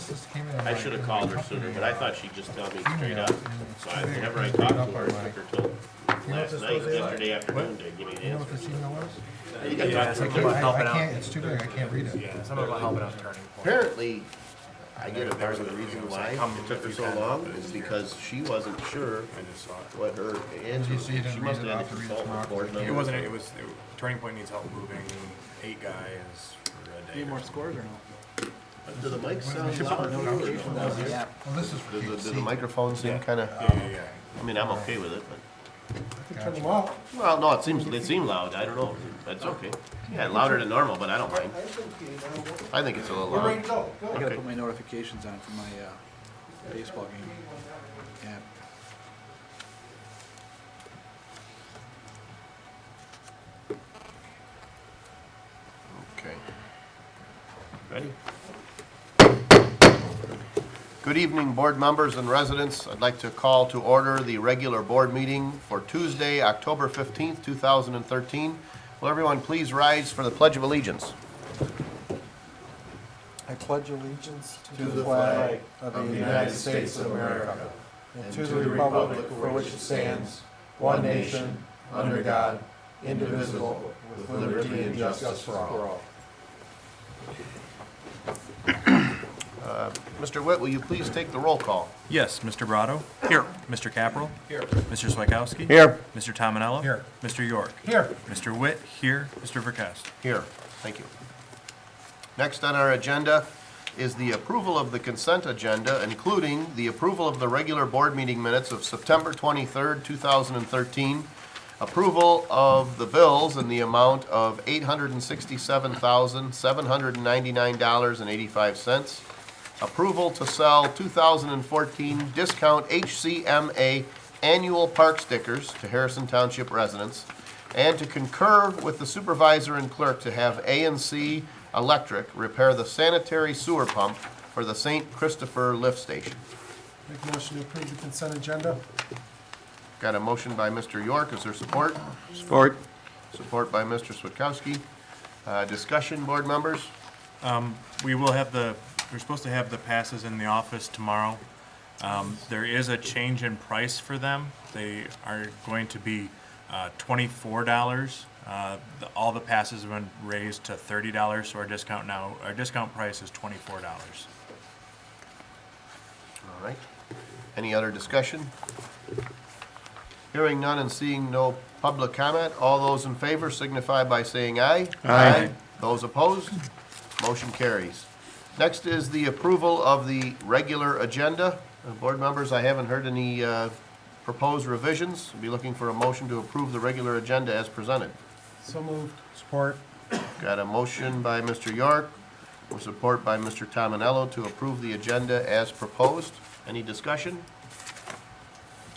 this came in. I should have called her sooner, but I thought she'd just tell me straight up. So whenever I talked to her, it took her till last night, yesterday afternoon to give me an You know what answer. this email was? You got to talk to her. I can't, it's too big, I can't read it. Yeah, something about helping out Turning Point. Apparently, I get a part of the reason why it took her so long is because she wasn't sure I just saw it. what her answer was. So you didn't She read must it, have I'll had have to to read it consult tomorrow. with board It members. wasn't, Turning Point needs help moving 8 guys for a day. Need or more something. scores or no? Do the mics sound should loud? Notifications on it. Yeah. Well, this is for Does the PC. microphone seem kinda, Yeah. I mean, I'm okay with it, but, Turn them off. well, no, it seemed loud, I don't know, that's okay. Yeah, louder than normal, but I don't mind. I think it's a little We're ready loud. to go. Go. I gotta Okay. put my notifications on for my baseball game. Yeah. Okay. Ready? Good evening, board members and residents. I'd like to call to order the regular board meeting for Tuesday, October 15th, 2013. Will everyone please rise for the Pledge of Allegiance? I pledge allegiance to the flag of the United States of America and to the republic for which it stands, one nation, under God, indivisible, with liberty and justice for all. Mr. Witt, will you please take the roll call? Yes, Mr. Brado? Here. Mr. Capral? Here. Mr. Swikowski? Here. Mr. Tominello? Here. Mr. York? Here. Mr. Witt? Here. Mr. Verkest? Here. Thank you. Next on our agenda is the approval of the consent agenda, including the approval of the regular board meeting minutes of September 23rd, 2013, approval of the bills in the amount of $867,799.85, approval to sell 2014 discount HCMA annual park stickers to Harrison Township residents, and to concur with the supervisor and clerk to have A&C Electric repair the sanitary sewer pump for the St. Christopher lift station. Make a motion to approve the consent agenda. Got a motion by Mr. York. Is there support? Support. Support by Mr. Switkowski. Discussion, board members? We're supposed to have the passes in the office tomorrow. There is a change in price for them. They are going to be $24. All the passes have been raised to $30, so our discount price is $24. All right. Any other discussion? Hearing none and seeing no public comment, all those in favor signify by saying aye. Aye. Those opposed? Motion carries. Next is the approval of the regular agenda. Board members, I haven't heard any proposed revisions. I'll be looking for a motion to approve the regular agenda as presented. So moved. Support. Got a motion by Mr. York, with support by Mr. Tominello to approve the agenda as proposed. Any discussion?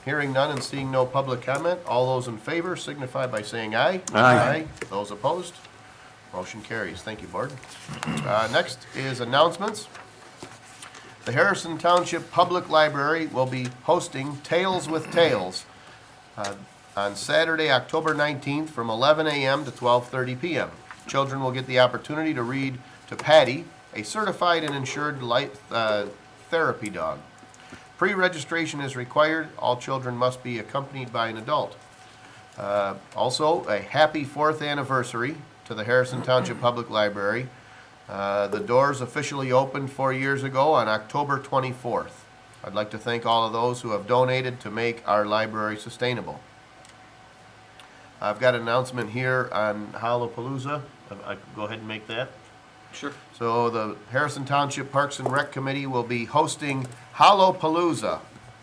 Hearing none and seeing no public comment, all those in favor signify by saying aye. Aye. Those opposed? Motion carries. Thank you, Board. Next is announcements. The Harrison Township Public Library will be hosting Tales with Tales on Saturday, October 19th from 11 a.m. to 12:30 p.m. Children will get the opportunity to read to Patty, a certified and insured therapy dog. Pre-registration is required. All children must be accompanied by an adult. Also, a happy 4th anniversary to the Harrison Township Public Library. The doors officially opened 4 years ago on October 24th. I'd like to thank all of those who have donated to make our library sustainable. I've got an announcement here on Hallowpalooza. I go ahead and make that. Sure. So the Harrison Township Parks and Rec Committee will be hosting Hallowpalooza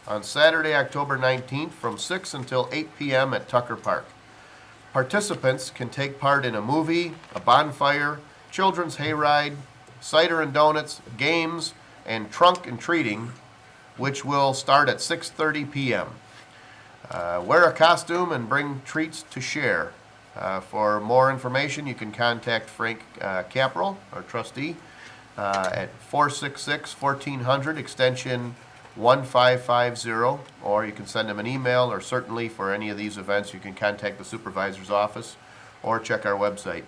on Saturday, October 19th from 6 until 8 p.m. at Tucker Park. Participants can take part in a movie, a bonfire, children's hayride, cider and donuts, games, and trunk and treating, which will start at 6:30 p.m. Wear a costume and bring treats to share. For more information, you can contact Frank Capral, our trustee, at 466-1400, extension 1550, or you can send him an email, or certainly for any of these events, you can contact the supervisor's office or check our website.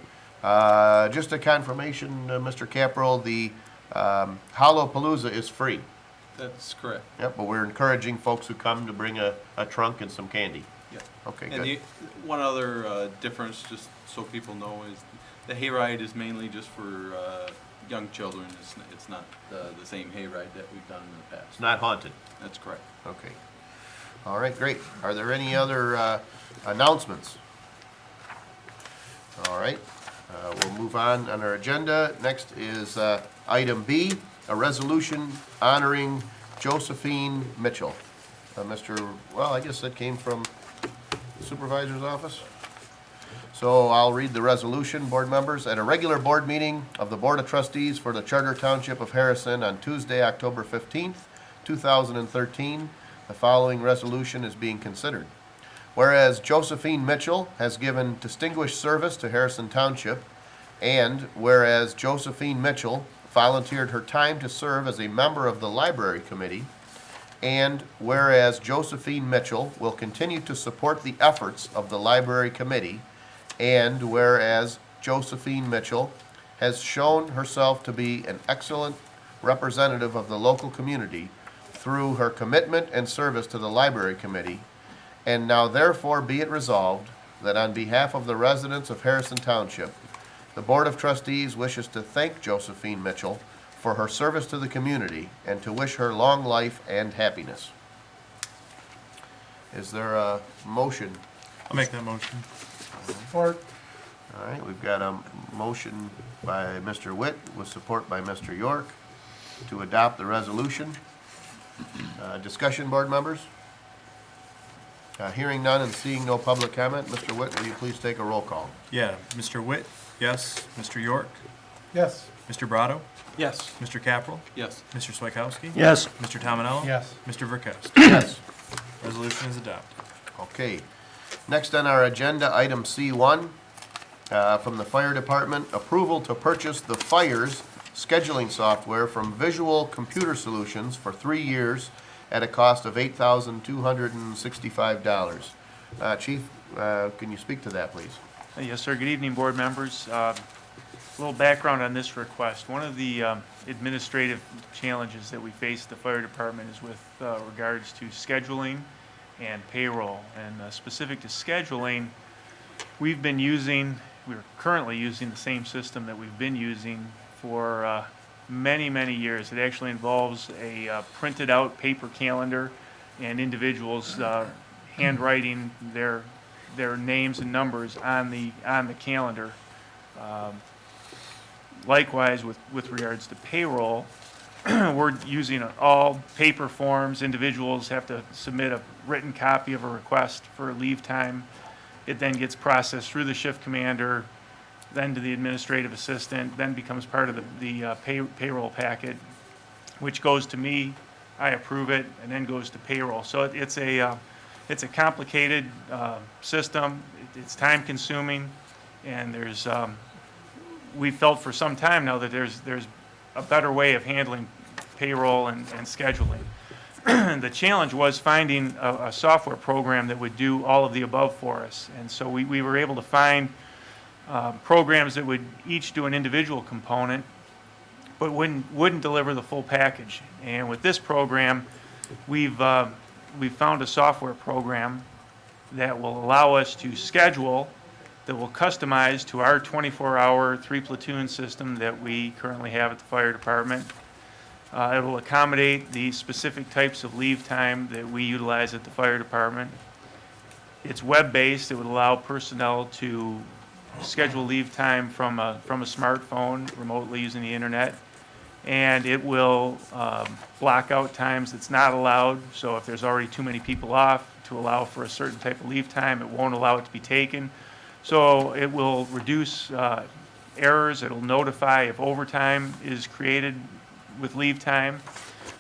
Just a confirmation, Mr. Capral, the Hollowpalooza is free. That's correct. Yep, but we're encouraging folks who come to bring a trunk and some candy. Yeah. Okay, And good. one other difference, just so people know, is the hayride is mainly just for young children. It's not the same hayride that we've done in the It's past. not haunted. That's correct. Okay. All right, great. Are there any other announcements? All right, we'll move on our agenda. Next is item B, a resolution honoring Josephine Mitchell. I guess that came from the supervisor's office. So I'll read the resolution, board members. At a regular board meeting of the Board of Trustees for the Charter Township of Harrison on Tuesday, October 15th, 2013, the following resolution is being considered. Whereas Josephine Mitchell has given distinguished service to Harrison Township, and whereas Josephine Mitchell volunteered her time to serve as a member of the Library Committee, and whereas Josephine Mitchell will continue to support the efforts of the Library Committee, and whereas Josephine Mitchell has shown herself to be an excellent representative of the local community through her commitment and service to the Library Committee, and now therefore be it resolved that on behalf of the residents of Harrison Township, the Board of Trustees wishes to thank Josephine Mitchell for her service to the community and to wish her long life and happiness. Is there a motion? I'll make that motion. Support. All right, we've got a motion by Mr. Witt with support by Mr. York to adopt the resolution. Discussion, board members? Hearing none and seeing no public comment, Mr. Witt, will you please take a roll call? Yeah, Mr. Witt, yes. Mr. York, Yes. Mr. Brado, Yes. Mr. Capral, Yes. Mr. Swikowski. Yes. Mr. Tominello. Yes. Mr. Verkowski. Yes. Resolution is adopted. Okay. Next on our agenda, item C1, from the Fire Department, approval to purchase the fire's scheduling software from Visual Computer Solutions for 3 years at a cost of $8,265. Chief, can you speak to that, please? Yes, sir. Good evening, board members. A little background on this request. One of the administrative challenges that we face at the fire department is with regards to scheduling and payroll. And specific to scheduling, we're currently using the same system that we've been using for many, many years. It actually involves a printed out paper calendar and individuals handwriting their names and numbers on the calendar. Likewise, with regards to payroll, we're using all paper forms. Individuals have to submit a written copy of a request for leave time. It then gets processed through the shift commander, then to the administrative assistant, then becomes part of the payroll packet, which goes to me. I approve it, and then goes to payroll. So it's a complicated system. It's time consuming, and we felt for some time now that there's a better way of handling payroll and scheduling. The challenge was finding a software program that would do all of the above for us. And so we were able to find programs that would each do an individual component, but wouldn't deliver the full package. And with this program, we've found a software program that will allow us to schedule, that will customize to our 24-hour 3-platoon system that we currently have at the fire department. It will accommodate the specific types of leave time that we utilize at the fire department. It's web-based. It would allow personnel to schedule leave time from a smartphone remotely using the internet. And it will block out times that's not allowed. So if there's already too many people off to allow for a certain type of leave time, it won't allow it to be taken. So it will reduce errors. It'll notify if overtime is created with leave time.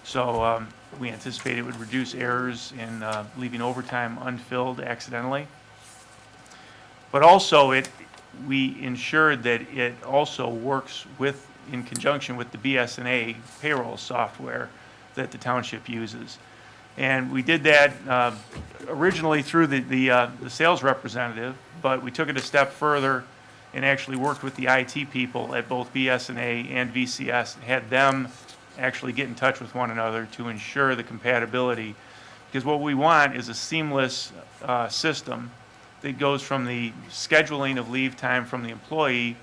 So we anticipate it would reduce errors in leaving overtime unfilled accidentally. But also we ensured that it also works in conjunction with the BS&A payroll software that the township uses. And we did that originally through the sales representative, but we took it a step further and actually worked with the IT people at both BSNA and VCS, had them actually get in touch with one another to ensure the compatibility. Because what we want is a seamless system that goes from the scheduling of leave time from the employee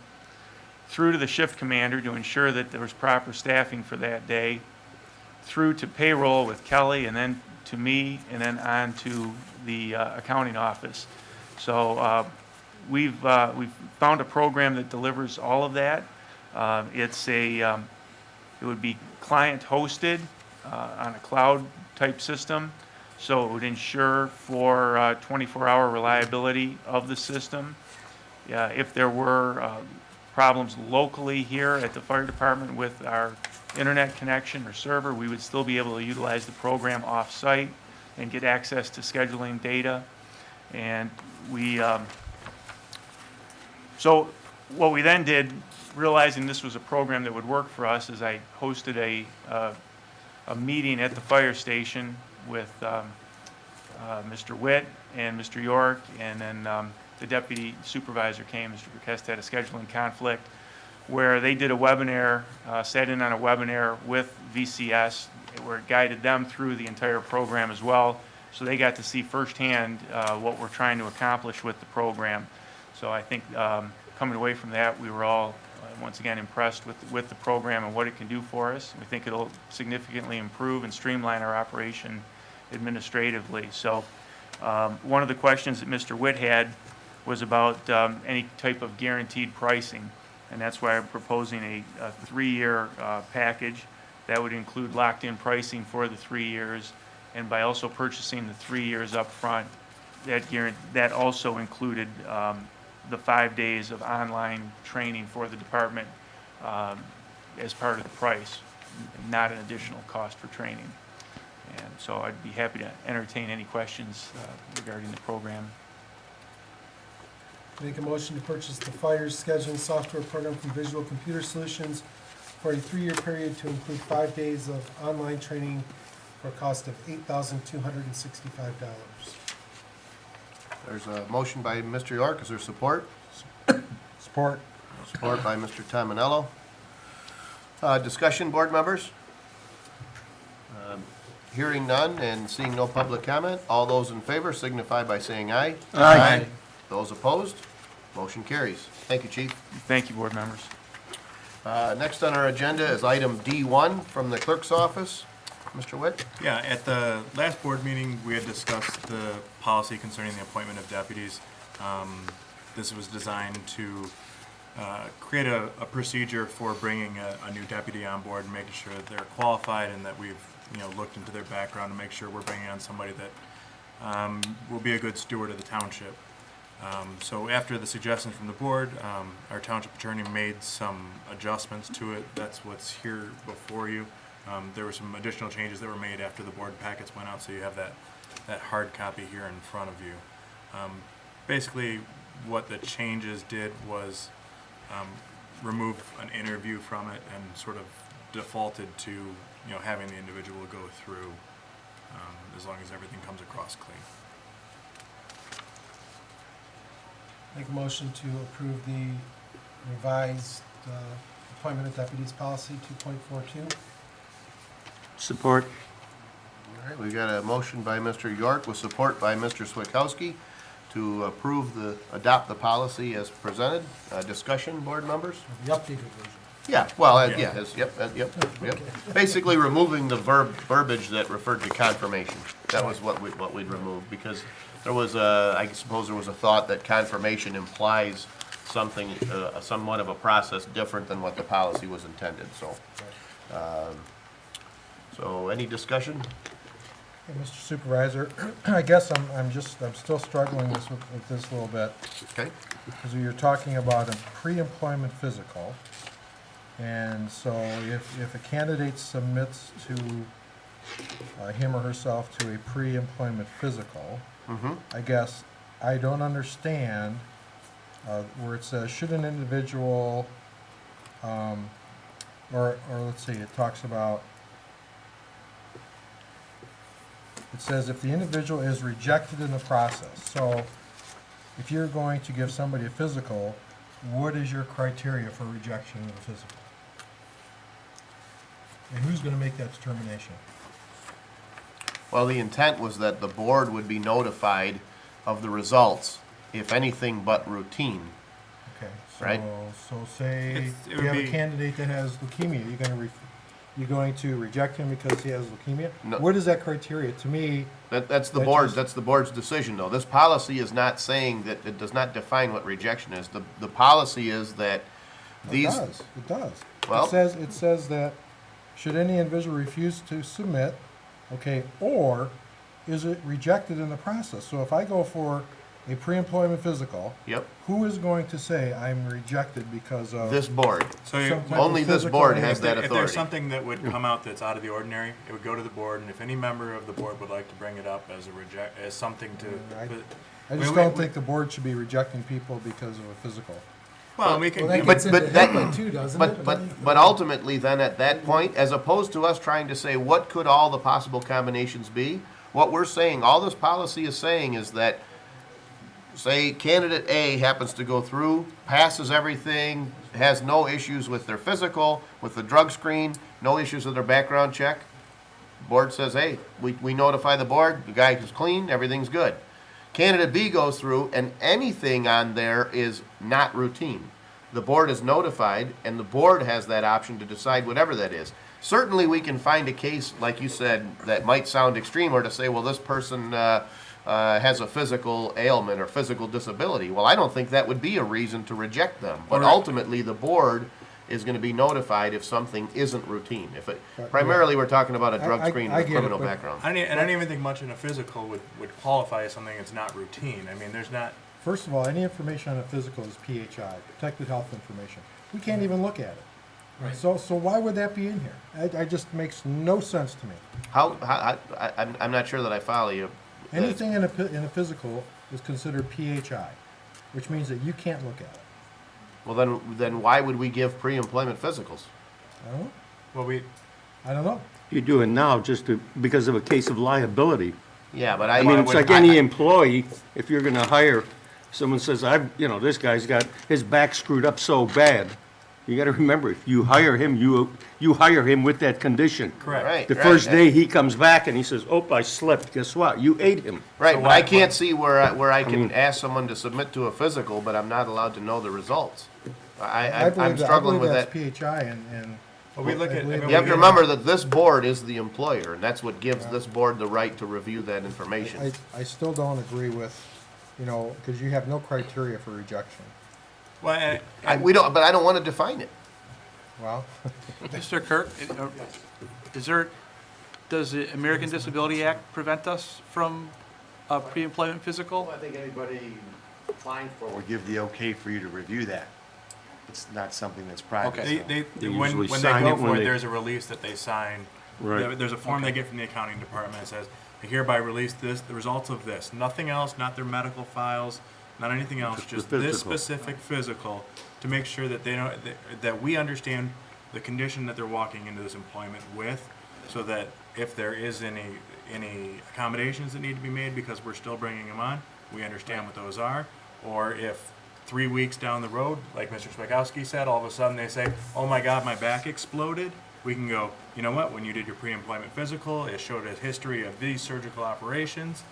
through to the shift commander to ensure that there was proper staffing for that day, through to payroll with Kelly, and then to me, and then on to the accounting office. So we've found a program that delivers all of that. It would be client hosted on a cloud type system. So it would ensure for 24-hour reliability of the system. If there were problems locally here at the fire department with our internet connection or server, we would still be able to utilize the program off-site and get access to scheduling data. And so what we then did, realizing this was a program that would work for us, is I hosted a meeting at the fire station with Mr. Witt and Mr. York, and then the deputy supervisor came. Mr. Burkest had a scheduling conflict, where they did a webinar, sat in on a webinar with VCS, where it guided them through the entire program as well. So they got to see firsthand what we're trying to accomplish with the program. So I think coming away from that, we were all once again impressed with the program and what it can do for us. We think it'll significantly improve and streamline our operation administratively. So one of the questions that Mr. Witt had was about any type of guaranteed pricing, and that's why I'm proposing a 3-year package that would include locked-in pricing for the 3 years, and by also purchasing the 3 years up front, that also included the 5 days of online training for the department as part of the price, not an additional cost for training. And so I'd be happy to entertain any questions regarding the program. Make a motion to purchase the fire scheduling software program from Visual Computer Solutions for a 3-year period to include 5 days of online training for a cost of $8,265. There's a motion by Mr. York. Is there support? Support. Support by Mr. Tominello. Discussion, board members? Hearing none and seeing no public comment, all those in favor signify by saying aye. Aye. Those opposed? Motion carries. Thank you, Chief. Thank you, board members. Next on our agenda is item D1 from the clerk's office. Mr. Witt? Yeah, at the last board meeting, we had discussed the policy concerning the appointment of deputies. This was designed to create a procedure for bringing a new deputy on board and making sure that they're qualified and that we've looked into their background to make sure we're bringing on somebody that will be a good steward of the township. So after the suggestions from the board, our township attorney made some adjustments to it. That's what's here before you. There were some additional changes that were made after the board packets went out, so you have that hard copy here in front of you. Basically, what the changes did was remove an interview from it and sort of defaulted to having the individual go through as long as everything comes across clean. Make a motion to approve the revised appointment of deputies policy 2.42. Support. All right, we've got a motion by Mr. York with support by Mr. Swikowski to adopt the policy as presented. Discussion, board members? The updated version. Yeah, well, yep. Basically removing the verbiage that referred to confirmation. That was what we'd remove, because there was I suppose there was a thought that confirmation implies something, somewhat of a process different than what the policy was intended, so. So any discussion? Hey, Mr. Supervisor, I guess I'm still struggling with this a little bit, Okay. because you're talking about a pre-employment physical. And so if a candidate submits to him or herself to a pre-employment physical, I guess I don't understand where it says, should an individual, or let's see, it talks about, it says if the individual is rejected in the process. So if you're going to give somebody a physical what is your criteria for rejection of the physical? And who's gonna make that determination? Well, the intent was that the board would be notified of the results, if anything but routine. Okay, Right. so say It you would have a be- candidate that has leukemia, you're going to reject him because he has leukemia? No. What is that criteria? To me, That's the That board, just- that's the board's decision, though. This policy is not saying that, it does not define what rejection is. The policy is that it these. does, it does. Well- It says that, should any individual refuse to submit, okay, or is it rejected in the process? So if I go for a pre-employment physical, Yep, who is going to say I'm rejected because of? this board. So you- some type of Only this physical board ailment? has that If there's authority. something that would come out that's out of the ordinary, it would go to the board, and if any member of the board would like to bring it up as as something to. I just don't think the board should be rejecting people because of a physical. Well, we can. Well, that But- gets into that- HIPAA too, doesn't it? But ultimately, then, at that point, as opposed to us trying to say, what could all the possible combinations be? What we're saying, all this policy is saying is that, say, candidate A happens to go through, passes everything, has no issues with their physical, with the drug screen, no issues with their background check. Board says, hey, we notify the board, the guy is clean, everything's good. Candidate B goes through, and anything on there is not routine. The board is notified, and the board has that option to decide whatever that is. Certainly, we can find a case, like you said, that might sound extreme, or to say, well, this person has a physical ailment or physical disability. Well, I don't think that would be a reason to reject them. But Or- ultimately, the board is going to be notified if something isn't routine. If it, primarily, we're talking about a drug screen I and a get it, criminal but- background. I don't even think much in a physical would qualify as something that's not routine. I mean, there's not. First of all, any information on a physical is PHI, protected health information. We can't even look at it. Right. So why would that be in here? I just makes no sense to me. I'm not sure that I follow you. Anything in a physical is considered PHI, which means that you can't look at it. Well, then why would we give pre-employment physicals? I don't know. Well, I don't know. You do it now because of a case of liability. Yeah, but I mean, it's like any employee, if you're gonna hire, someone says, this guy's got his back screwed up so bad. You gotta remember, if you hire him, you hire him with that condition. correct. Right, The right, first right. day he comes back and he says, oh, I slipped, guess what? You ate him. Right, So but I why- can't see where I can ask someone to submit to a physical, but I'm not allowed to know the results. I'm struggling with that. I believe that's PHI and. Well, we look at. I mean, You have we to get- remember that this board is the employer, and that's what gives this board the right to review that information. I still don't agree with, because you have no criteria for rejection. Well, and- But I don't want to define it. Well, Mr. Kirk, does the American Disability Act prevent us from a pre-employment physical? Well, I think anybody applying for it will give the okay for you to review that. It's not something that's private. Okay. so. They when usually they sign go it when for it, they- there's a release that they sign. Right. There's a form they get from the accounting department that says, I hereby release this, the results of this. Nothing else, not their medical files, not anything else, Just the just this physical. specific physical to make sure that they know, that we understand the condition that they're walking into this employment with, so that if there is any accommodations that need to be made because we're still bringing them on, we understand what those are. Or if 3 weeks down the road, like Mr. Swagowski said, all of a sudden they say, oh my God, my back exploded, we can go, you know what, when you did your pre-employment physical, it showed a history of these surgical operations,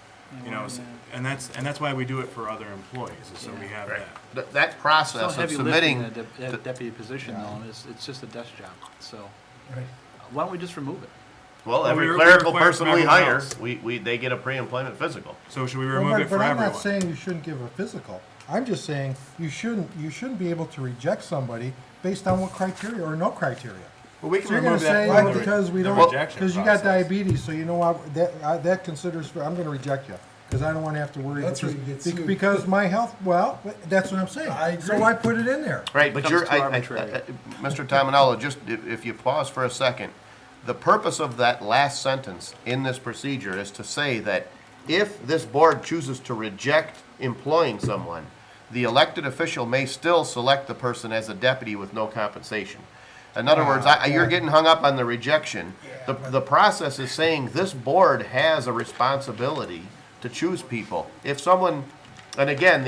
and that's why we do it for other employees, is so we have that. That So process of heavy lifting submitting, in a deputy position though, it's just a desk job, so right. why don't we just remove it? well, Well, every we clerical require person from we everyone hire, else. they get a pre-employment physical. So should we Well, remove it for but I'm not everyone? saying you shouldn't give a physical. I'm just saying you shouldn't be able to reject somebody based on what criteria or no criteria. Well, we So can you're gonna remove that say, from well, the because we the don't, rejection because you got process. diabetes, so you know what, that considers, I'm gonna reject you, because I don't wanna have to worry. That's where because- you get sued. Because my health, well, that's what I'm saying. I agree. So I put it in there. Right, but Becomes you're, too arbitrary. Mr. Tominello, just if you pause for a second, the purpose of that last sentence in this procedure is to say that if this board chooses to reject employing someone, the elected official may still select the person as a deputy with no compensation. In other words, you're getting hung up on the rejection. The process is saying this board has a responsibility to choose people. If someone And again,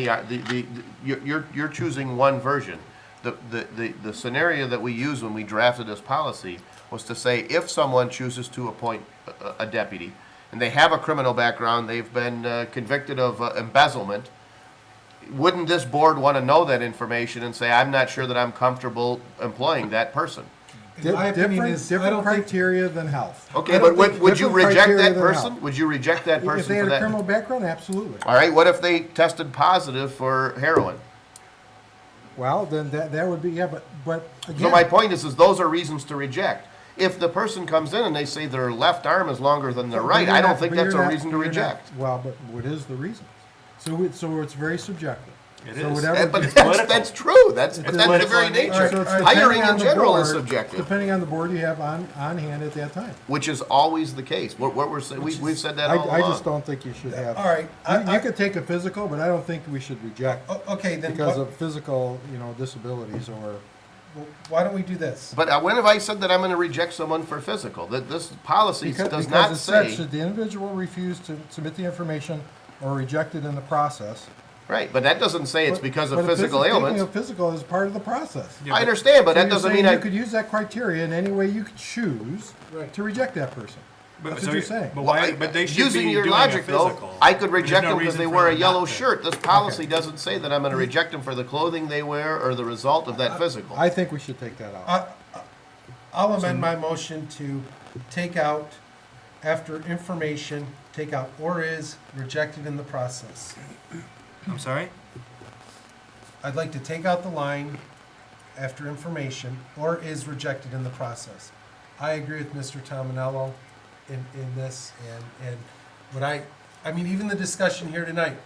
you're choosing one version. The scenario that we used when we drafted this policy was to say if someone chooses to appoint a deputy, and they have a criminal background, they've been convicted of embezzlement, wouldn't this board want to know that information and say, I'm not sure that I'm comfortable employing that person? In my opinion is, I Different don't think, criteria than health. Okay, I but don't would you different reject criteria that than person? health. Would you reject that If person they for had a that? criminal background, absolutely. All right, what if they tested positive for heroin? Well, then that would be, yeah, but So again. my point is those are reasons to reject. If the person comes in and they say their left arm is longer than their But right, you're I don't not- think but that's you're a not- reason to you're not- reject. Well, but what is the reason? So it's very subjective. It So is. whatever- But It's that's political. that's true. That's It's but that's the political very in nature. nature. So it's Hiring depending in on the general is board- subjective, Depending on the board you have on hand at that time. which is always the case. What we're saying, we've said that all I just along. don't think you should have. all right, You could take a physical, but I don't think we should reject okay, then because what- of physical, disabilities or. why don't we do this? But when have I said that I'm going to reject someone for physical? That this policy does Because not it said, say, should the individual refuse to submit the information or reject it in the process? right, but that doesn't say it's But- because but of a physical taking ailments. a physical is part of the process. I understand, but So that you're doesn't saying mean you I, could use that criteria in any way you could choose to reject that person. That's what you're saying. But why, but they should be using your doing a logic though, physical. I could There's reject no them because they reason for wear a them yellow not to. shirt. This policy doesn't say that I'm going to reject them for the clothing they wear or the result of that physical. I think we should take that out. I'll amend my motion to take out, after information, take out or is rejected in the process. I'm sorry? I'd like to take out the line after information or is rejected in the process. I agree with Mr. Tominello in this and what I mean, even the discussion here tonight,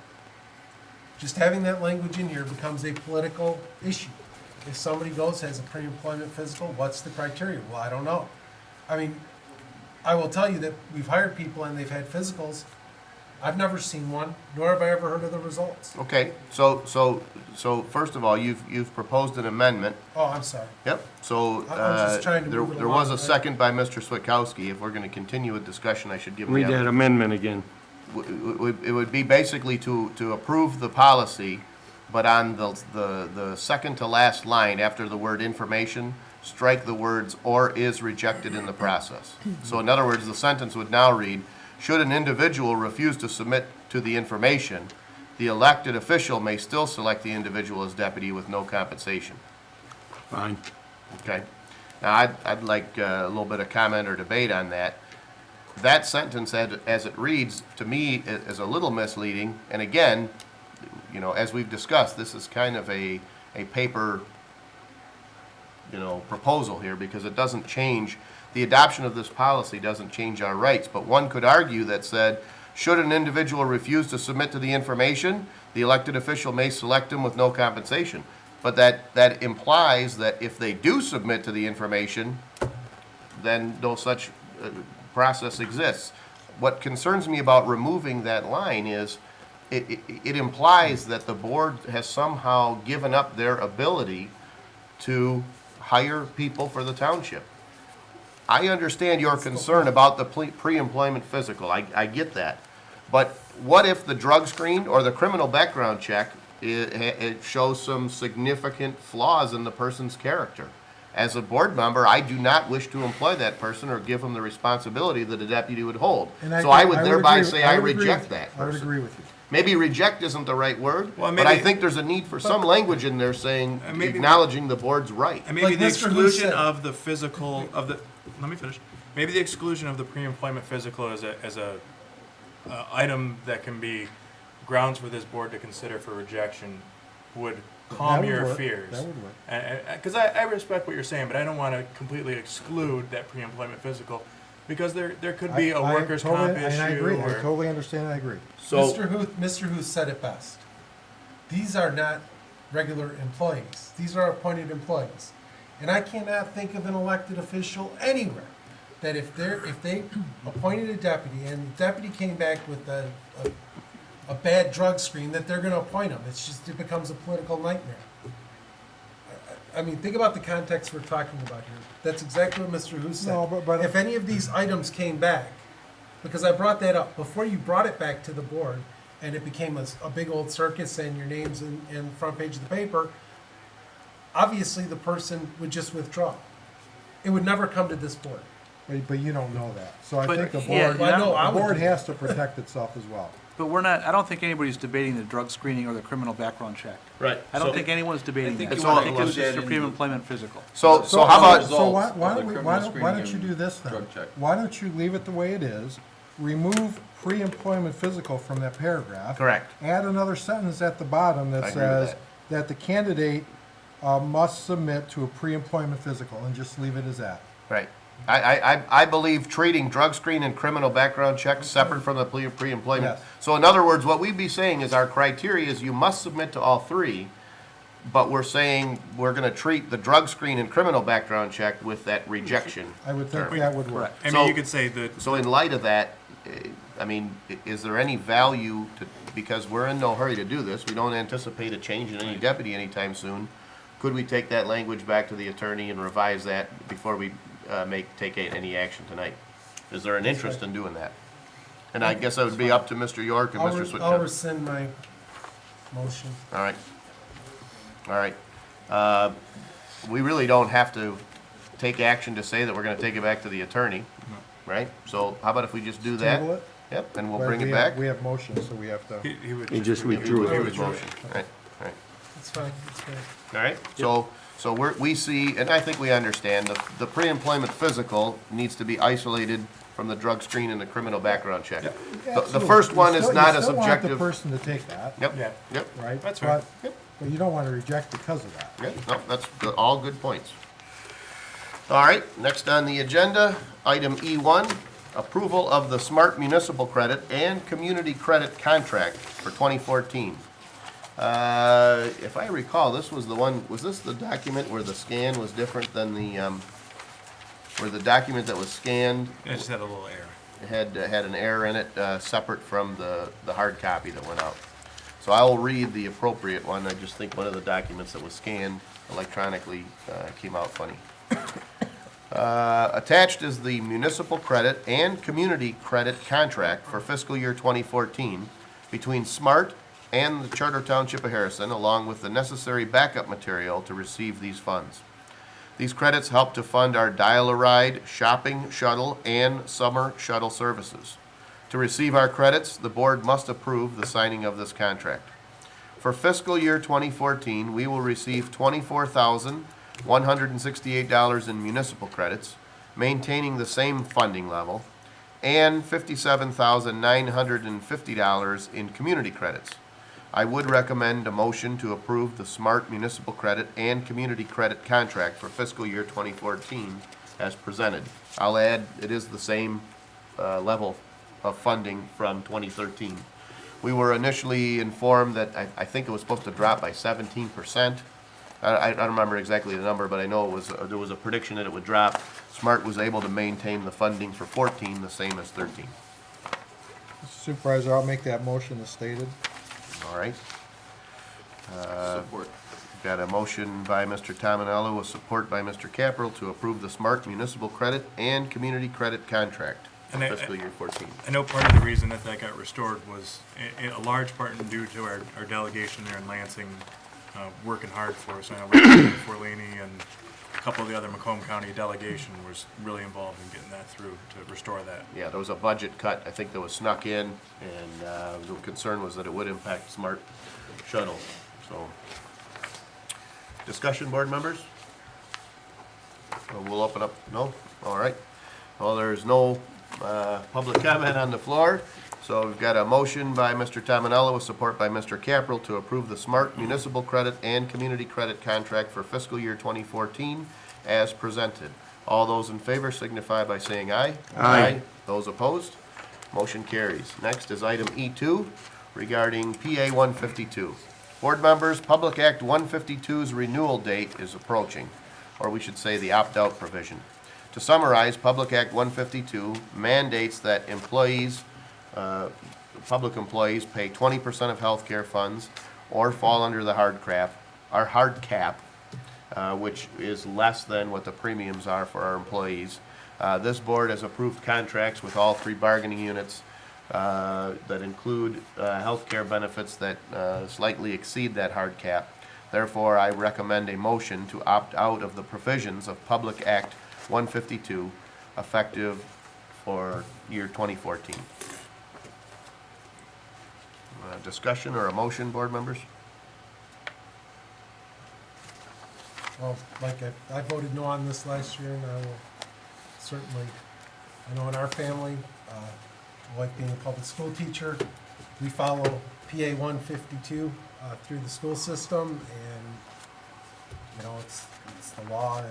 just having that language in here becomes a political issue. If somebody goes, has a pre-employment physical, what's the criteria? Well, I don't know. I mean, I will tell you that we've hired people and they've had physicals. I've never seen one, nor have I ever heard of the results. Okay, so first of all, you've proposed an amendment. Oh, I'm sorry. Yep, so, I'm just trying to there move it there was along, a right? second by Mr. Switkowski. If we're gonna continue with discussion, I should give him Read that the, amendment again. it would be basically to approve the policy, but on the second to last line, after the word information, strike the words or is rejected in the process. So in other words, the sentence would now read, should an individual refuse to submit to the information, the elected official may still select the individual as deputy with no compensation. Fine. Okay? Now, I'd like a little bit of comment or debate on that. That sentence, as it reads, to me, is a little misleading. And again, as we've discussed, this is kind of a paper, proposal here because it doesn't change, the adoption of this policy doesn't change our rights. But one could argue that said, should an individual refuse to submit to the information, the elected official may select him with no compensation. But that implies that if they do submit to the information, then no such process exists. What concerns me about removing that line is it implies that the board has somehow given up their ability to hire people for the township. I understand your concern about the pre-employment physical. I get that. But what if the drug screen or the criminal background check, it shows some significant flaws in the person's character? As a board member, I do not wish to employ that person or give him the responsibility that a deputy would hold. And So I would agree thereby with- say I I would agree reject with- that I would person. agree with you. Maybe reject isn't the right word, Well, but I maybe- think there's a need for some language in there saying, maybe- acknowledging the board's right. And maybe Like the Mr. Hu exclusion said. of the physical, let me finish. Maybe the exclusion of the pre-employment physical as a item that can be grounds for this board to consider for rejection would calm That would your work. fears. That would work. Because I respect what you're saying, but I don't want to completely exclude that pre-employment physical because there could be a I workers' totally- comp issue. And I agree, I or- totally understand, I agree. So, Mr. Huth said it best. These are not regular employees. These are appointed employees. And I cannot think of an elected official anywhere that if they appointed a deputy and the deputy came back with a bad drug screen, that they're gonna appoint him. It becomes a political nightmare. I mean, think about the context we're talking about here. That's exactly what Mr. Huth said. No, but- If any of these items came back, because I brought that up, before you brought it back to the board, and it became a big old circus and your name's in the front page of the paper, obviously the person would just withdraw. It would never come to this board. But you don't know that. So I But, think the yeah, board, Well, I know I the would board do has to protect itself as well. But we're not, I don't think anybody's debating the drug screening or the criminal background check. Right. I don't think anyone's debating I think that. you So I wanna think it was include just that a in pre-employment physical. So how about, So why Results why of the don't we, criminal why don't screening you and do this then? drug check. Why don't you leave it the way it is, remove pre-employment physical from that paragraph? correct. Add another sentence at the bottom that I agree with says that the candidate must submit to a pre-employment physical, and just leave it as that. Right. I believe treating drug screen and criminal background checks separate from the pre-employment. Yes. So in other words, what we'd be saying is our criteria is you must submit to all three, but we're saying we're gonna treat the drug screen and criminal background check with that rejection. I would think term. that would work. I So- mean, you could say that, So in light of that, I mean, is there any value to, because we're in no hurry to do this, we don't anticipate a change in any deputy anytime soon. Could we take that language back to the attorney and revise that before we take any action tonight? Is there an interest in doing that? And I guess that would be up to Mr. York and Mr. I'll Switcham. rescind my motion. All right. All right. We really don't have to take action to say that we're gonna take it back to the attorney, right? So how about if we just do that? Table it? Yep, and we'll But bring we it have- back. We have motions, so we have to. he would He just He withdrew it. his motion. Right, right. It's fine, it's good. All right, so we see, and I think we understand, the pre-employment physical needs to be isolated from the drug screen and the criminal background check. The Absolutely. first You one is still- not you as still want the objective. person to take that, Yep, Yeah. yep, right? That's right. But you don't want to reject because of that. yep, no, that's all good points. All right, next on the agenda, item E1, approval of the Smart Municipal Credit and Community Credit Contract for 2014. If I recall, this was the one, was this the document where the scan was different than the, where the document that was scanned it just had a little error. had an error in it, separate from the hard copy that went out. So I will read the appropriate one. I just think one of the documents that was scanned electronically came out funny. Attached is the municipal credit and community credit contract for fiscal year 2014 between SMART and the Charter Township of Harrison, along with the necessary backup material to receive these funds. These credits help to fund our Dial-A-Ride, shopping shuttle, and summer shuttle services. To receive our credits, the board must approve the signing of this contract. For fiscal year 2014, we will receive $24,168 in municipal credits, maintaining the same funding level, and $57,950 in community credits. I would recommend a motion to approve the Smart Municipal Credit and Community Credit Contract for fiscal year 2014 as presented. I'll add, it is the same level of funding from 2013. We were initially informed that, I think it was supposed to drop by 17%. I don't remember exactly the number, but I know it was, there was a prediction that it would drop. Smart was able to maintain the funding for 14, the same as 13. Supervisor, I'll make that motion as stated. All right? Support. Got a motion by Mr. Tominello, with support by Mr. Capperell to approve the Smart Municipal Credit and Community Credit Contract for And I- fiscal year 14. I know part of the reason that got restored was a large part due to our delegation there in Lansing, working hard for us. I know Representative Forlini and a couple of the other Macomb County delegation was really involved in getting that through to restore that. Yeah, there was a budget cut, I think, that was snuck in, and the concern was that it would impact Smart Shuttle, so. Discussion, board members? We'll open up, no? All right. Well, there's no public comment on the floor, so we've got a motion by Mr. Tominello with support by Mr. Capperell to approve the Smart Municipal Credit and Community Credit Contract for fiscal year 2014 as presented. All those in favor signify by saying aye. Aye. Those opposed? Motion carries. Next is item E2 regarding PA 152. Board members, Public Act 152's renewal date is approaching, or we should say the opt-out provision. To summarize, Public Act 152 mandates that employees, public employees pay 20% of health care funds or fall under the hard cap, which is less than what the premiums are for our employees. This board has approved contracts with all three bargaining units that include healthcare benefits that slightly exceed that hard cap. Therefore, I recommend a motion to opt out of the provisions of Public Act 152, effective for year 2014. Discussion or a motion, board members? Well, like I voted no on this last year, and I will certainly, I know in our family, like being a public school teacher, we follow PA 152 through the school system, and, you know, it's the law, and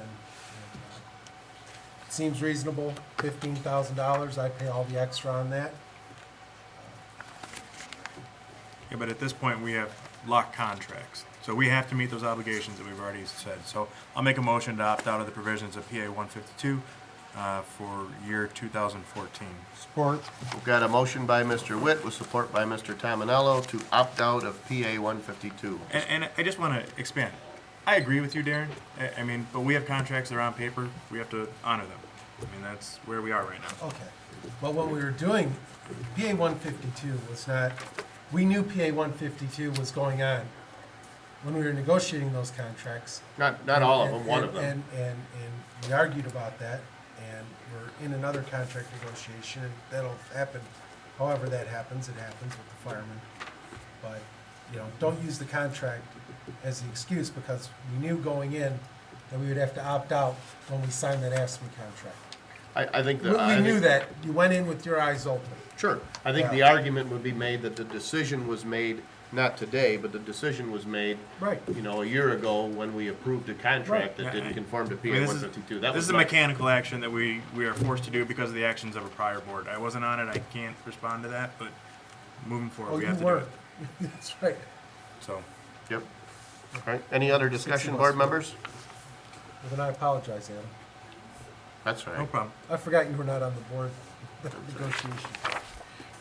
it seems reasonable, $15,000, I pay all the extra on that. Yeah, but at this point, we have locked contracts. So we have to meet those obligations that we've already said. So I'll make a motion to opt out of the provisions of PA 152 for year 2014. Support. We've got a motion by Mr. Witt with support by Mr. Tominello to opt out of PA 152. And I just want to expand. I agree with you, Darren. I mean, but we have contracts that are on paper. We have to honor them. I mean, that's where we are right now. Okay, but when we were doing, PA 152 was not, we knew PA 152 was going on when we were negotiating those contracts. Not all of them, one of them. And we argued about that, and we're in another contract negotiation, and that'll happen, however that happens, it happens with the firemen. But, you know, don't use the contract as the excuse, because we knew going in that we would have to opt out when we signed that AFSCME contract. I think We that. knew that, you went in with your eyes open. Sure. I think the argument would be made that the decision was made, not today, but the decision was made, Right. you know, a year ago when we approved a contract that Right. didn't conform to PA I mean, this 152. That This was is a my- mechanical action that we are forced to do because of the actions of a prior board. I wasn't on it. I can't respond to that, but moving forward, Oh, we you have to do were. it. That's right. So, Yep. All right. Any other discussion, board members? Well, then I apologize, Adam. That's all no right. problem. I forgot you were not on the board negotiation.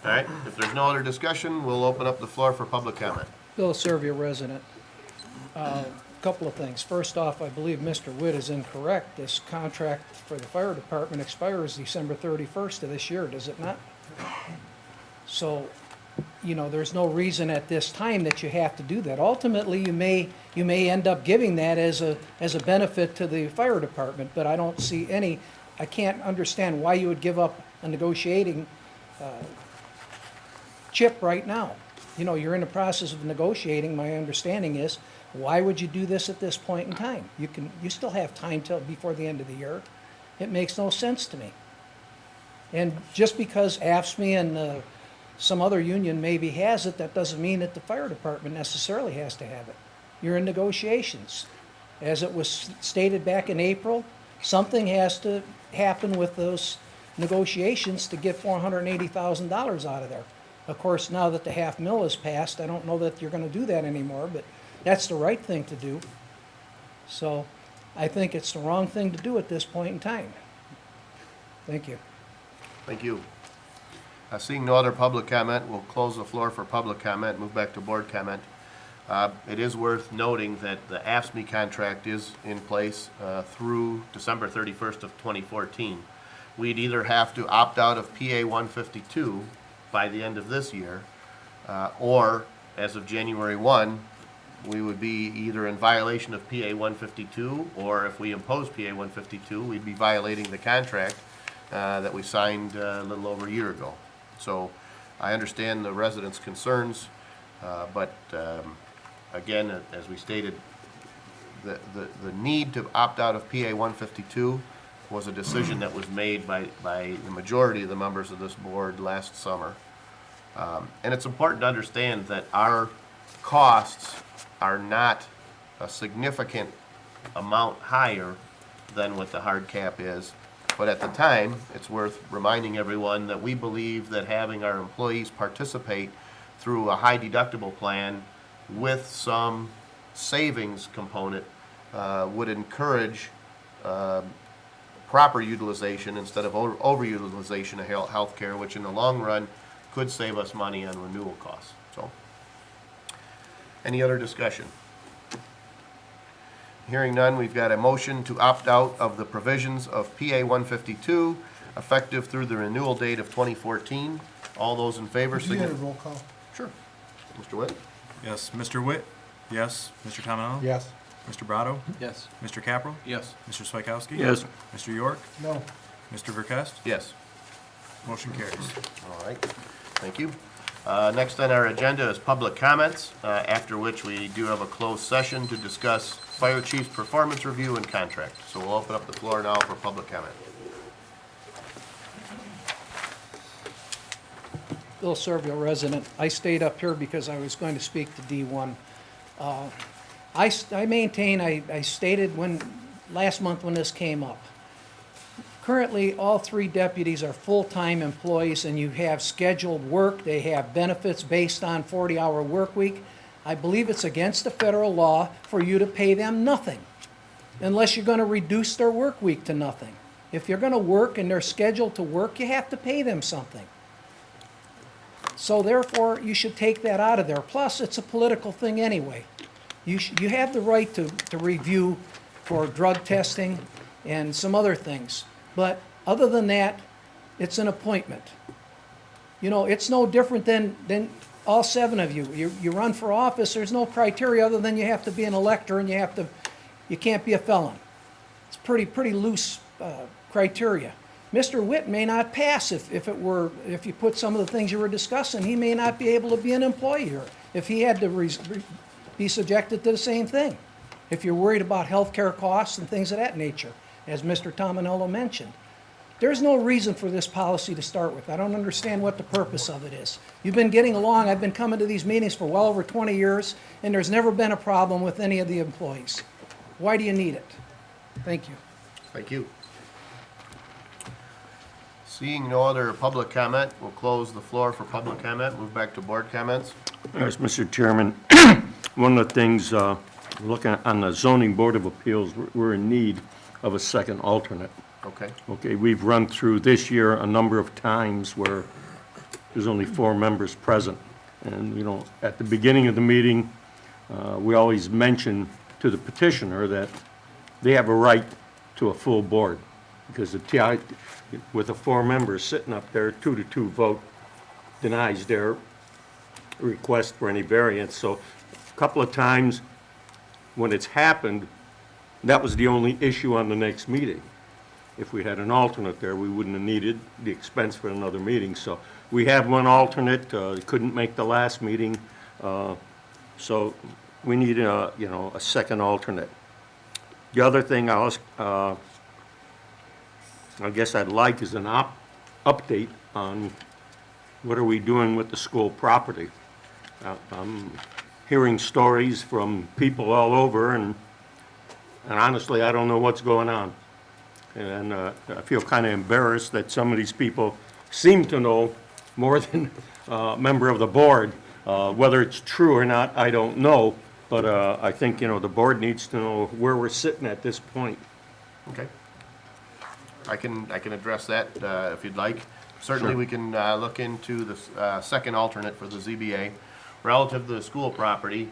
All right. If there's no other discussion, we'll open up the floor for public comment. Bill Servia, resident. Couple of things. First off, I believe Mr. Witt is incorrect. This contract for the fire department expires December 31st of this year, does it not? So, you know, there's no reason at this time that you have to do that. Ultimately, you may end up giving that as a benefit to the fire department, but I don't see any, I can't understand why you would give up a negotiating chip right now. You know, you're in the process of negotiating, my understanding is, why would you do this at this point in time? You still have time till before the end of the year. It makes no sense to me. And just because AFSCME and some other union maybe has it, that doesn't mean that the fire department necessarily has to have it. You're in negotiations. As it was stated back in April, something has to happen with those negotiations to get $480,000 out of there. Of course, now that the $500,000 is passed, I don't know that you're gonna do that anymore, but that's the right thing to do. So I think it's the wrong thing to do at this point in time. Thank you. Thank you. Seeing no other public comment, we'll close the floor for public comment, move back to board comment. It is worth noting that the AFSCME contract is in place through December 31st of 2014. We'd either have to opt out of PA 152 by the end of this year, or as of January 1, we would be either in violation of PA 152, or if we impose PA 152, we'd be violating the contract that we signed a little over a year ago. So I understand the residents' concerns, but again, as we stated, the need to opt out of PA 152 was a decision that was made by the majority of the members of this board last summer. And it's important to understand that our costs are not a significant amount higher than what the hard cap is. But at the time, it's worth reminding everyone that we believe that having our employees participate through a high deductible plan with some savings component would encourage proper utilization instead of overutilization of healthcare, which in the long run could save us money on renewal costs. So, any other discussion? Hearing none, we've got a motion to opt out of the provisions of PA 152, effective through the renewal date of 2014. All those in favor, Could you get a signify. roll call? Sure. Mr. Witt? Yes, Mr. Witt? Yes. Mr. Tominello? Yes. Mr. Brado? Yes. Mr. Capral? Yes. Mr. Swikowski? Yes. Mr. York? No. Mr. Verkest? Yes. Motion carries. All right, thank you. Next on our agenda is public comments, after which we do have a closed session to discuss fire chief's performance review and contract. So we'll open up the floor now for public comment. Bill Servio, resident. I stayed up here because I was going to speak to D1. I maintain, I stated last month when this came up. Currently, all 3 deputies are full-time employees, and you have scheduled work. They have benefits based on 40-hour work week. I believe it's against the federal law for you to pay them nothing, unless you're going to reduce their work week to nothing. If you're going to work and they're scheduled to work, you have to pay them something. So therefore, you should take that out of there. Plus, it's a political thing anyway. You have the right to review for drug testing and some other things. But other than that, it's an appointment. You know, it's no different than all 7 of you. You run for office, there's no criteria other than you have to be an elector and you can't be a felon. It's pretty loose criteria. Mr. Witt may not pass if you put some of the things you were discussing. He may not be able to be an employee here if he had to be subjected to the same thing. If you're worried about health care costs and things of that nature, as Mr. Tominello mentioned. There's no reason for this policy to start with. I don't understand what the purpose of it is. You've been getting along. I've been coming to these meetings for well over 20 years, and there's never been a problem with any of the employees. Why do you need it? Thank you. Thank you. Seeing no other public comment, we'll close the floor for public comment. Move back to board comments. Yes, Mr. Chairman, one of the things, looking on the zoning board of appeals, we're in need of a second alternate. Okay. Okay, we've run through this year a number of times where there's only 4 members present. And, you know, at the beginning of the meeting, we always mention to the petitioner that they have a right to a full board. Because the TI, with the 4 members sitting up there, 2-2 vote denies their request for any variance. So a couple of times when it's happened, that was the only issue on the next meeting. If we had an alternate there, we wouldn't have needed the expense for another meeting. So we have one alternate, couldn't make the last meeting, so we need a second alternate. The other thing I guess I'd like is an update on what are we doing with the school property. I'm hearing stories from people all over, and honestly, I don't know what's going on. And I feel kind of embarrassed that some of these people seem to know more than a member of the board. Whether it's true or not, I don't know, but I think, the board needs to know where we're sitting at this point. Okay. I can address that if you'd like. Certainly, Sure. we can look into the second alternate for the ZBA. Relative to the school property,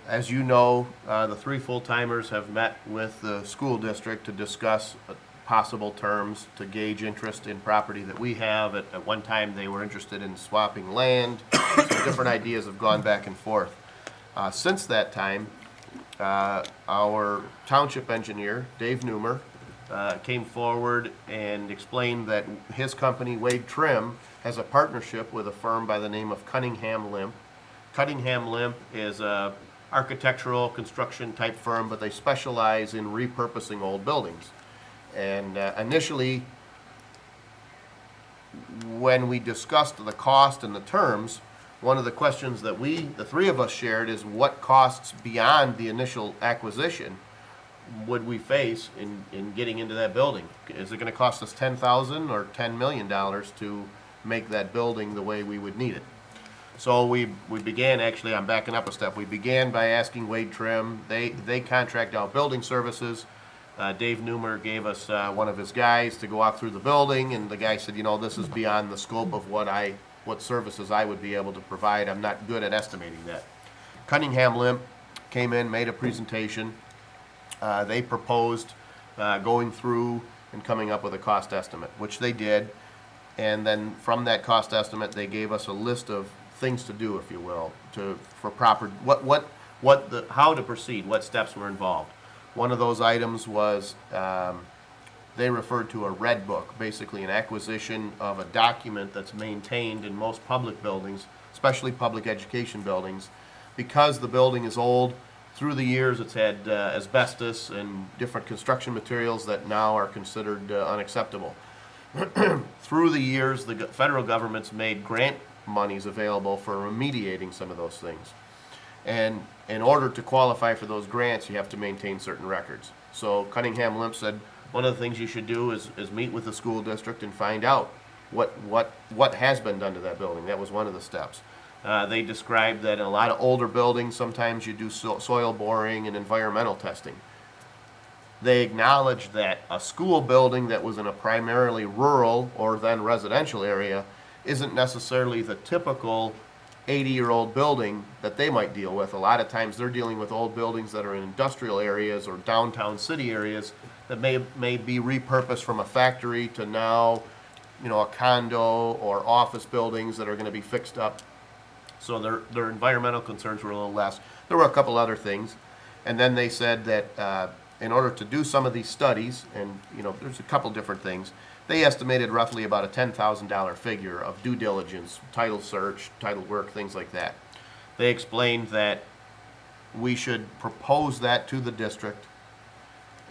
as you know, the 3 full-timers have met with the school district to discuss possible terms to gauge interest in property that we have. At one time, they were interested in swapping land. Some different ideas have gone back and forth. Since that time, our township engineer, Dave Newmer, came forward and explained that his company, Wade Trim, has a partnership with a firm by the name of Cunningham Limp. Cunningham Limp is a architectural construction type firm, but they specialize in repurposing old buildings. And initially, when we discussed the cost and the terms, one of the questions that the 3 of us shared is what costs beyond the initial acquisition would we face in getting into that building? Is it gonna cost us $10,000 or $10 million to make that building the way we would need it? So we began, actually, I'm backing up a step, we began by asking Wade Trim. They contract out building services. Dave Newmer gave us one of his guys to go walk through the building, and the guy said, this is beyond the scope of what services I would be able to provide. I'm not good at estimating that. Cunningham Limp came in, made a presentation. They proposed going through and coming up with a cost estimate, which they did. And then from that cost estimate, they gave us a list of things to do, if you will, for proper, how to proceed, what steps were involved. One of those items was, they referred to a red book, basically an acquisition of a document that's maintained in most public buildings, especially public education buildings. Because the building is old, through the years it's had asbestos and different construction materials that now are considered unacceptable. Through the years, the federal government's made grant monies available for remediating some of those things. And in order to qualify for those grants, you have to maintain certain records. So Cunningham Limp said, one of the things you should do is meet with the school district and find out what has been done to that building. That was one of the steps. They described that in a lot of older buildings, sometimes you do soil boring and environmental testing. They acknowledged that a school building that was in a primarily rural or then residential area isn't necessarily the typical 80-year-old building that they might deal with. A lot of times they're dealing with old buildings that are in industrial areas or downtown city areas that may be repurposed from a factory to now, a condo or office buildings that are going to be fixed up. So their environmental concerns were a little less. There were a couple other things. And then they said that in order to do some of these studies, and there's a couple different things, they estimated roughly about a $10,000 figure of due diligence, title search, title work, things like that. They explained that we should propose that to the district.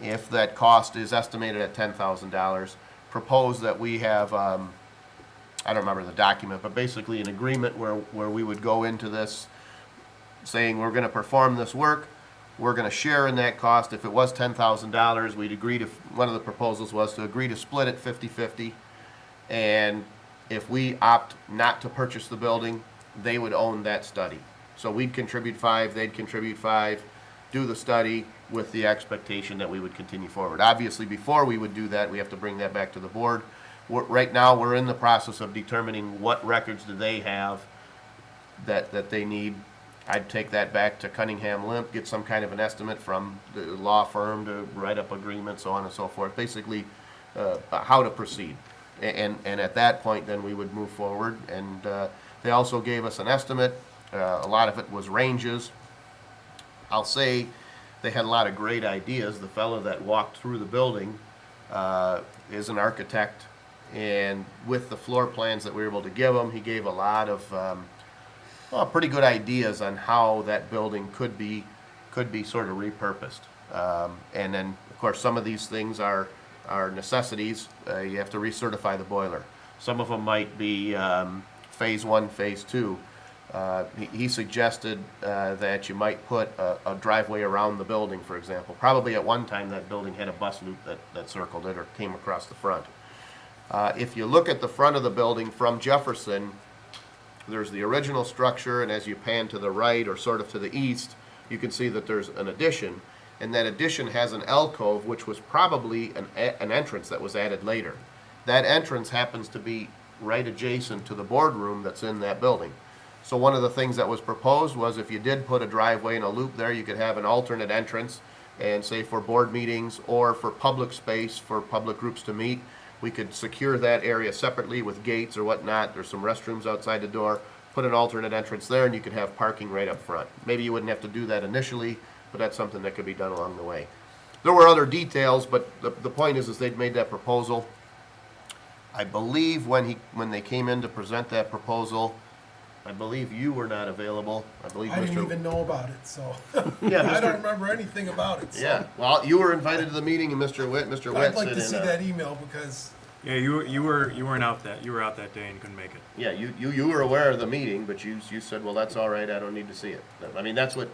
If that cost is estimated at $10,000, propose that we have, I don't remember the document, but basically an agreement where we would go into this saying we're going to perform this work, we're going to share in that cost. If it was $10,000, we'd agree to, one of the proposals was to agree to split it 50-50, and if we opt not to purchase the building, they would own that study. So we'd contribute 5, they'd contribute 5, do the study with the expectation that we would continue forward. Obviously, before we would do that, we have to bring that back to the board. Right now, we're in the process of determining what records do they have that they need. I'd take that back to Cunningham Limp, get some kind of an estimate from the law firm to write up agreements, so on and so forth. Basically, how to proceed. And at that point, then we would move forward. And they also gave us an estimate. A lot of it was ranges. I'll say they had a lot of great ideas. The fellow that walked through the building is an architect, and with the floor plans that we were able to give him, he gave a lot of pretty good ideas on how that building could be sort of repurposed. And then, of course, some of these things are necessities. You have to recertify the boiler. Some of them might be phase 1, phase 2. He suggested that you might put a driveway around the building, for example. Probably at one time that building had a bus loop that circled it or came across the front. If you look at the front of the building from Jefferson, there's the original structure, and as you pan to the right or sort of to the east, you can see that there's an addition, and that addition has an alcove, which was probably an entrance that was added later. That entrance happens to be right adjacent to the boardroom that's in that building. So one of the things that was proposed was if you did put a driveway and a loop there, you could have an alternate entrance, and say for board meetings or for public space for public groups to meet, we could secure that area separately with gates or whatnot. There's some restrooms outside the door. Put an alternate entrance there, and you could have parking right up front. Maybe you wouldn't have to do that initially, but that's something that could be done along the way. There were other details, but the point is they'd made that proposal. I believe when they came in to present that proposal, I believe you were not available. I believe I didn't Mr. even know about it, so Yeah, I don't Mr. remember anything about it. So Yeah, well, you were invited to the meeting, and Mr. Witt I'd like to said see that email because Yeah, you were out that day and couldn't make it. Yeah, you were aware of the meeting, but you said, well, that's all right, I don't need to see it. I mean, that's what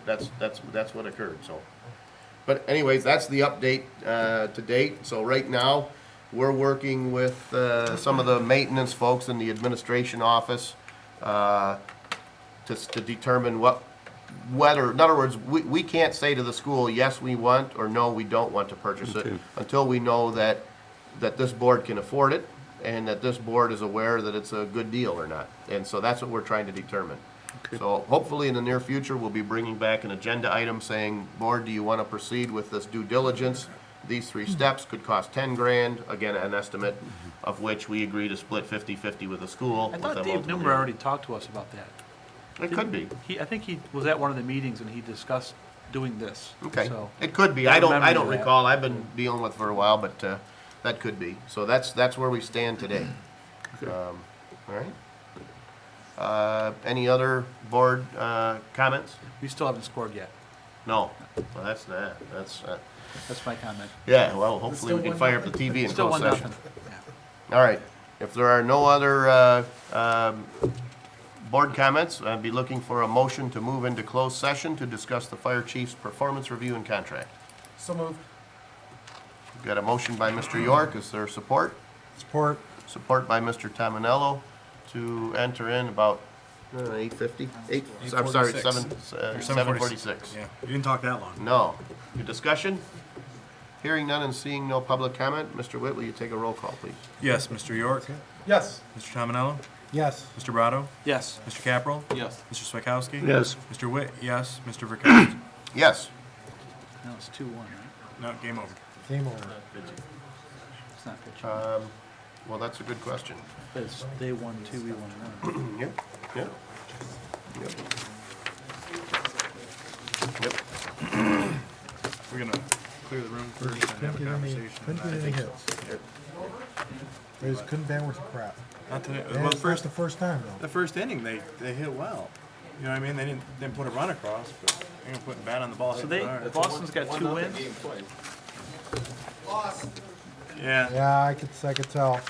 occurred, so. But anyways, that's the update to date. So right now, we're working with some of the maintenance folks in the administration office to determine whether, in other words, we can't say to the school, yes, we want, or no, we don't want to purchase it, until we know that this board can afford it, and that this board is aware that it's a good deal or not. And so that's what we're trying to determine. So hopefully in the near future, we'll be bringing back an agenda item saying, board, do you want to proceed with this due diligence? these three steps could cost 10 grand, again, an estimate of which we agree to split 50/50 with the school. I with thought them Dave ultimately- Newmer already talked to us about that. It could be. I think he was at one of the meetings and he discussed doing this. Okay, So, it could be. I I don't remember that. recall. I've been dealing with it for a while, but that could be. So that's where we stand today. All right. Any other board comments? we still haven't scored yet. No. Well, that's not. That's my comment. Yeah, well, hopefully we still can 1-0. fire up the TV in Still closed 1-0. session. Yeah. All right. If there are no other board comments, I'd be looking for a motion to move into closed session to discuss the fire chief's performance review and contract. So moved. We've got a motion by Mr. York. Is there support? Support. Support by Mr. Tominello to enter in about 8:50? I'm sorry, 7:46. Yeah, you didn't talk that long. No. Good discussion? Hearing none and seeing no public comment, Mr. Witt, will you take a roll call, please? Yes, Mr. York, Yes. Mr. Tominello, Yes. Mr. Brado, Yes. Mr. Capral, Yes. Mr. Swakowski. Yes. Mr. Witt, yes. Mr. Verkowski. Yes. No, it's 2-1, right? No, game over. Game over. It's not pitching. Well, that's a good question. It's they won 2, we won 1. Yep, yep. Yep. Yep. We're gonna clear the room first and have a Couldn't get any, conversation. couldn't get any hits. They just couldn't bang with the crap. Not today. And Well, it's not the first time though. the first inning, they hit well. You know what I mean? They didn't put a run across, but they didn't put bat on the ball. So Boston's got 2 wins? Yeah. Yeah, I could tell.